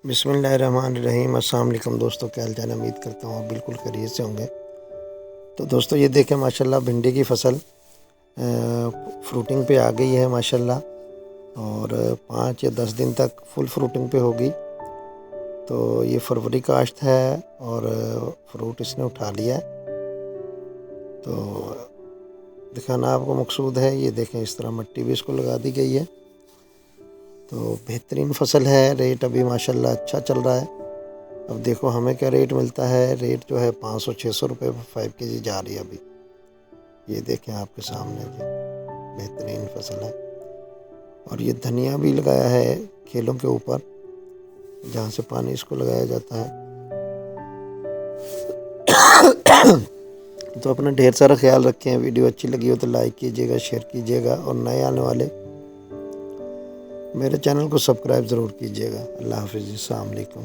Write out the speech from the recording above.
बिस्मिल्लाहिर्रहमानिर्रहीम। अस्सलाम वालेकुम दोस्तों, क्या हाल चाल है? उम्मीद करता हूँ आप बिल्कुल खैरियत से होंगे। तो दोस्तों ये देखें माशाल्लाह भिंडी की फसल फ्रूटिंग पे आ गई है माशाल्लाह, और 5 या 10 दिन तक फुल फ्रूटिंग पे होगी। तो ये फरवरी काश्त है और फ्रूट इसने उठा लिया है। तो दिखाना आपको मकसूद है। ये देखें इस तरह मिट्टी भी इसको लगा दी गई है। तो बेहतरीन फसल है। रेट अभी माशाल्लाह अच्छा चल रहा है। अब देखो हमें क्या रेट मिलता है। रेट जो है 500-600 रुपये 5 केजी जा रही है अभी। ये देखें आपके सामने, ये बेहतरीन फसल है। और ये धनिया भी लगाया है खेलों के ऊपर, जहाँ से पानी इसको लगाया जाता है। तो अपना ढेर सारा ख्याल रखें। वीडियो अच्छी लगी हो तो लाइक कीजिएगा, शेयर कीजिएगा, और नए आने वाले मेरे चैनल को सब्सक्राइब ज़रूर कीजिएगा। अल्लाह हाफ़िज़। अस्सलाम वालेकुम।